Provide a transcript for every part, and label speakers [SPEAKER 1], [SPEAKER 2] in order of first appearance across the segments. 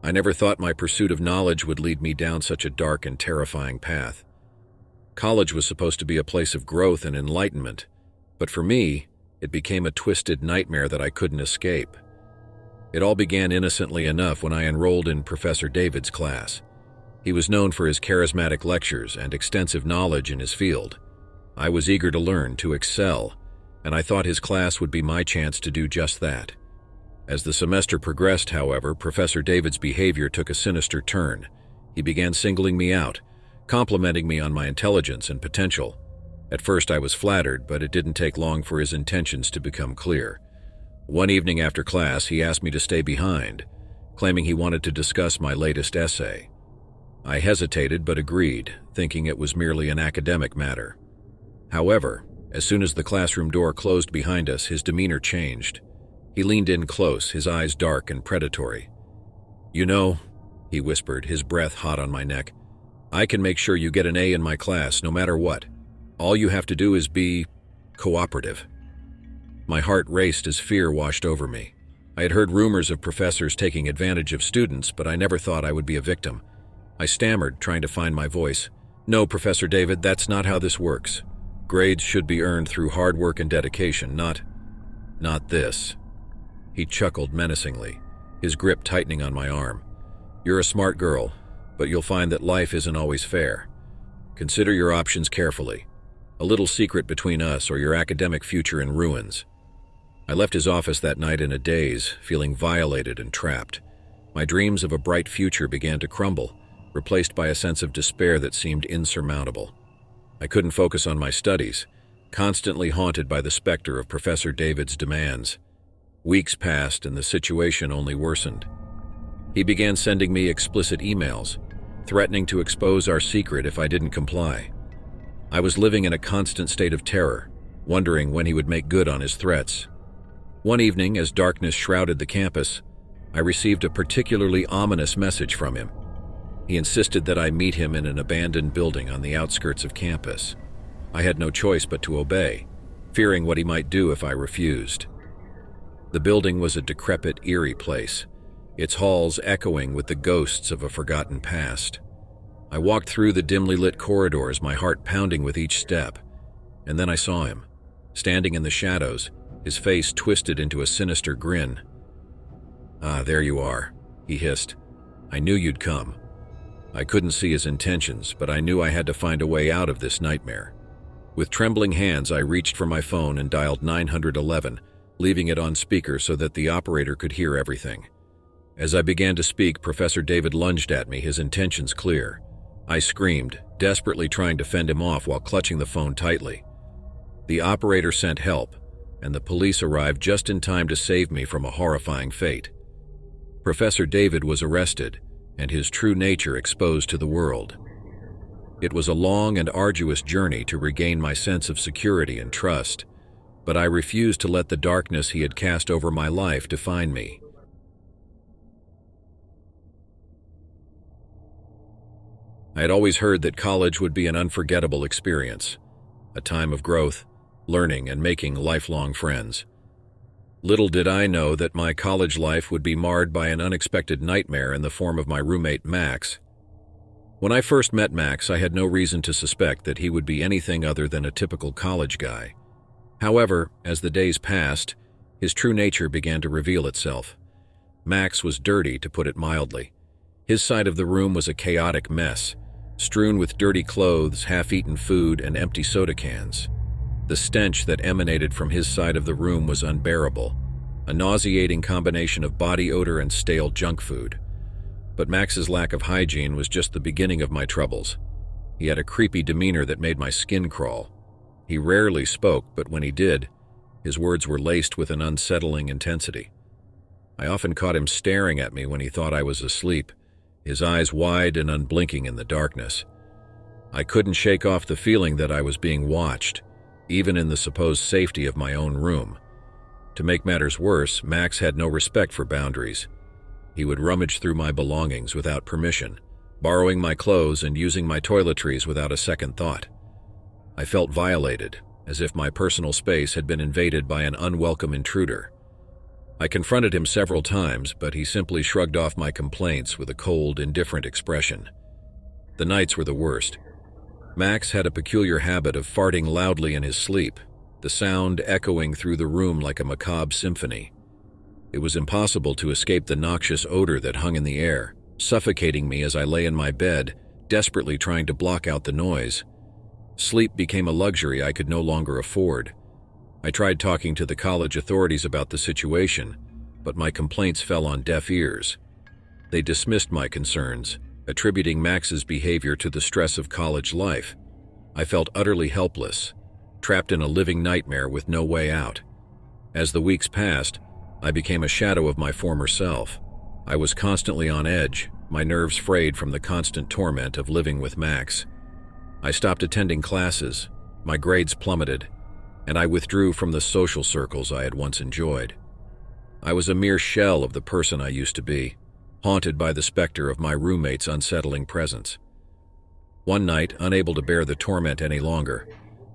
[SPEAKER 1] I never thought my pursuit of knowledge would lead me down such a dark and terrifying path. College was supposed to be a place of growth and enlightenment, but for me, it became a twisted nightmare that I couldn't escape. It all began innocently enough when I enrolled in Professor David's class. He was known for his charismatic lectures and extensive knowledge in his field. I was eager to learn, to excel, and I thought his class would be my chance to do just that. As the semester progressed, however, Professor David's behavior took a sinister turn. He began singling me out, complimenting me on my intelligence and potential. At first I was flattered, but it didn't take long for his intentions to become clear. One evening after class, he asked me to stay behind, claiming he wanted to discuss my latest essay. I hesitated but agreed, thinking it was merely an academic matter. However, as soon as the classroom door closed behind us, his demeanor changed. He leaned in close, his eyes dark and predatory. "You know," he whispered, his breath hot on my neck, "I can make sure you get an A in my class no matter what. All you have to do is be cooperative." My heart raced as fear washed over me. I had heard rumors of professors taking advantage of students, but I never thought I would be a victim. I stammered, trying to find my voice. "No, Professor David, that's not how this works. Grades should be earned through hard work and dedication, not this." He chuckled menacingly, his grip tightening on my arm. "You're a smart girl, but you'll find that life isn't always fair. Consider your options carefully. A little secret between us or your academic future in ruins." I left his office that night in a daze, feeling violated and trapped. My dreams of a bright future began to crumble, replaced by a sense of despair that seemed insurmountable. I couldn't focus on my studies, constantly haunted by the specter of Professor David's demands. Weeks passed and the situation only worsened. He began sending me explicit emails, threatening to expose our secret if I didn't comply. I was living in a constant state of terror, wondering when he would make good on his threats. One evening, as darkness shrouded the campus, I received a particularly ominous message from him. He insisted that I meet him in an abandoned building on the outskirts of campus. I had no choice but to obey, fearing what he might do if I refused. The building was a decrepit, eerie place, its halls echoing with the ghosts of a forgotten past. I walked through the dimly lit corridors, my heart pounding with each step, and then I saw him, standing in the shadows, his face twisted into a sinister grin. "Ah, there you are," he hissed. "I knew you'd come." I couldn't see his intentions, but I knew I had to find a way out of this nightmare. With trembling hands, I reached for my phone and dialed 911, leaving it on speaker so that the operator could hear everything. As I began to speak, Professor David lunged at me, his intentions clear. I screamed, desperately trying to fend him off while clutching the phone tightly. The operator sent help, and the police arrived just in time to save me from a horrifying fate. Professor David was arrested, and his true nature exposed to the world. It was a long and arduous journey to regain my sense of security and trust, but I refused to let the darkness he had cast over my life define me. I had always heard that college would be an unforgettable experience, a time of growth, learning, and making lifelong friends. Little did I know that my college life would be marred by an unexpected nightmare in the form of my roommate Max. When I first met Max, I had no reason to suspect that he would be anything other than a typical college guy. However, as the days passed, his true nature began to reveal itself. Max was dirty, to put it mildly. His side of the room was a chaotic mess, strewn with dirty clothes, half-eaten food, and empty soda cans. The stench that emanated from his side of the room was unbearable, a nauseating combination of body odor and stale junk food. But Max's lack of hygiene was just the beginning of my troubles. He had a creepy demeanor that made my skin crawl. He rarely spoke, but when he did, his words were laced with an unsettling intensity. I often caught him staring at me when he thought I was asleep, his eyes wide and unblinking in the darkness. I couldn't shake off the feeling that I was being watched, even in the supposed safety of my own room. To make matters worse, Max had no respect for boundaries. He would rummage through my belongings without permission, borrowing my clothes and using my toiletries without a second thought. I felt violated, as if my personal space had been invaded by an unwelcome intruder. I confronted him several times, but he simply shrugged off my complaints with a cold, indifferent expression. The nights were the worst. Max had a peculiar habit of farting loudly in his sleep, the sound echoing through the room like a macabre symphony. It was impossible to escape the noxious odor that hung in the air, suffocating me as I lay in my bed, desperately trying to block out the noise. Sleep became a luxury I could no longer afford. I tried talking to the college authorities about the situation, but my complaints fell on deaf ears. They dismissed my concerns, attributing Max's behavior to the stress of college life. I felt utterly helpless, trapped in a living nightmare with no way out. As the weeks passed, I became a shadow of my former self. I was constantly on edge, my nerves frayed from the constant torment of living with Max. I stopped attending classes, my grades plummeted, and I withdrew from the social circles I had once enjoyed. I was a mere shell of the person I used to be, haunted by the specter of my roommate's unsettling presence. One night, unable to bear the torment any longer,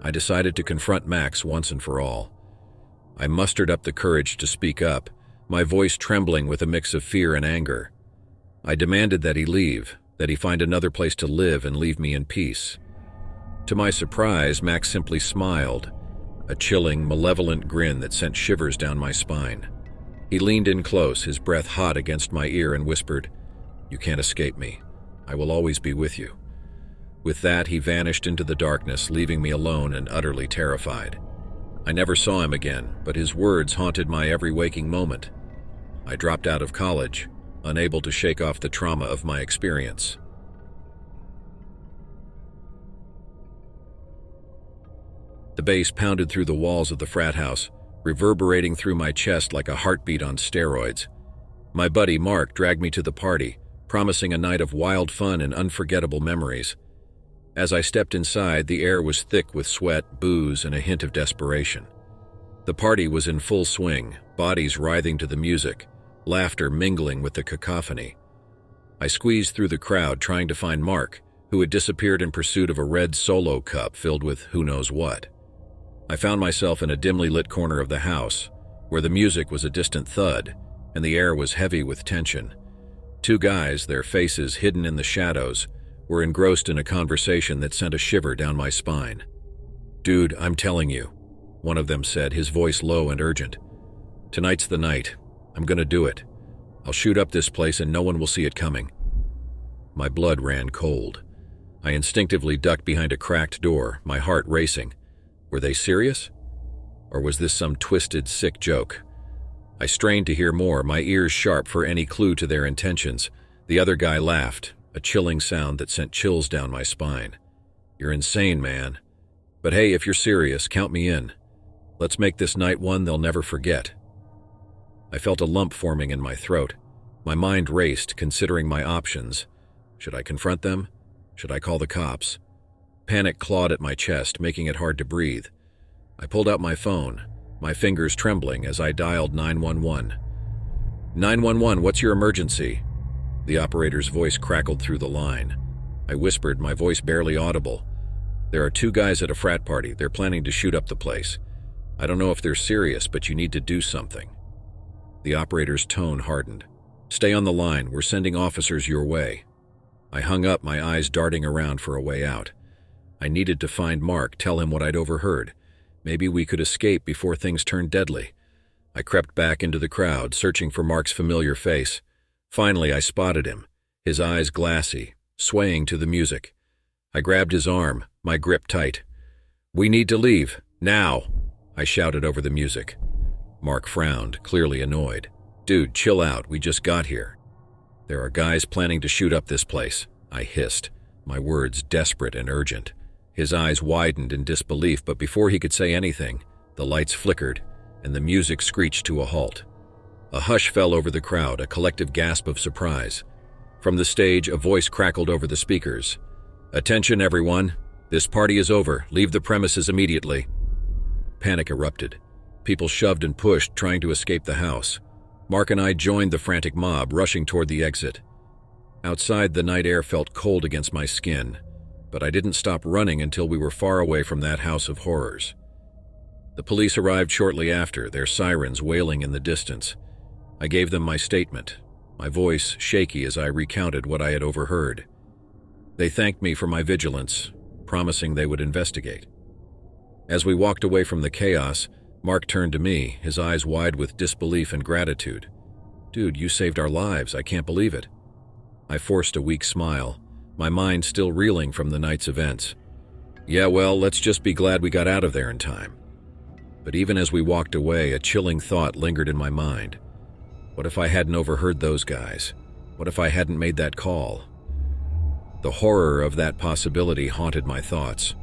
[SPEAKER 1] I decided to confront Max once and for all. I mustered up the courage to speak up, my voice trembling with a mix of fear and anger. I demanded that he leave, that he find another place to live and leave me in peace. To my surprise, Max simply smiled, a chilling, malevolent grin that sent shivers down my spine. He leaned in close, his breath hot against my ear, and whispered, "You can't escape me. I will always be with you." With that, he vanished into the darkness, leaving me alone and utterly terrified. I never saw him again, but his words haunted my every waking moment. I dropped out of college, unable to shake off the trauma of my experience. The bass pounded through the walls of the frat house, reverberating through my chest like a heartbeat on steroids. My buddy Mark dragged me to the party, promising a night of wild fun and unforgettable memories. As I stepped inside, the air was thick with sweat, booze, and a hint of desperation. The party was in full swing, bodies writhing to the music, laughter mingling with the cacophony. I squeezed through the crowd trying to find Mark, who had disappeared in pursuit of a red Solo cup filled with who knows what. I found myself in a dimly lit corner of the house, where the music was a distant thud, and the air was heavy with tension. Two guys, their faces hidden in the shadows, were engrossed in a conversation that sent a shiver down my spine. "Dude, I'm telling you," one of them said, his voice low and urgent. "Tonight's the night. I'm gonna do it. I'll shoot up this place and no one will see it coming." My blood ran cold. I instinctively ducked behind a cracked door, my heart racing. Were they serious? Or was this some twisted, sick joke? I strained to hear more, my ears sharp for any clue to their intentions. The other guy laughed, a chilling sound that sent chills down my spine. "You're insane, man. But hey, if you're serious, count me in. Let's make this night one they'll never forget." I felt a lump forming in my throat. My mind raced, considering my options. Should I confront them? Should I call the cops? Panic clawed at my chest, making it hard to breathe. I pulled out my phone, my fingers trembling as I dialed 911. "911, what's your emergency?" The operator's voice crackled through the line. I whispered, my voice barely audible. "There are two guys at a frat party. They're planning to shoot up the place. I don't know if they're serious, but you need to do something." The operator's tone hardened. "Stay on the line. We're sending officers your way." I hung up, my eyes darting around for a way out. I needed to find Mark, tell him what I'd overheard. Maybe we could escape before things turned deadly. I crept back into the crowd, searching for Mark's familiar face. Finally, I spotted him, his eyes glassy, swaying to the music. I grabbed his arm, my grip tight. "We need to leave, now," I shouted over the music. Mark frowned, clearly annoyed. "Dude, chill out, we just got here." "There are guys planning to shoot up this place," I hissed, my words desperate and urgent. His eyes widened in disbelief, but before he could say anything, the lights flickered, and the music screeched to a halt. A hush fell over the crowd, a collective gasp of surprise. From the stage, a voice crackled over the speakers. "Attention, everyone. This party is over. Leave the premises immediately." Panic erupted. People shoved and pushed, trying to escape the house. Mark and I joined the frantic mob, rushing toward the exit. Outside, the night air felt cold against my skin, but I didn't stop running until we were far away from that house of horrors. The police arrived shortly after, their sirens wailing in the distance. I gave them my statement, my voice shaky as I recounted what I had overheard. They thanked me for my vigilance, promising they would investigate. As we walked away from the chaos, Mark turned to me, his eyes wide with disbelief and gratitude. "Dude, you saved our lives. I can't believe it." I forced a weak smile, my mind still reeling from the night's events. "Yeah, well, let's just be glad we got out of there in time." But even as we walked away, a chilling thought lingered in my mind. What if I hadn't overheard those guys? What if I hadn't made that call? The horror of that possibility haunted my thoughts.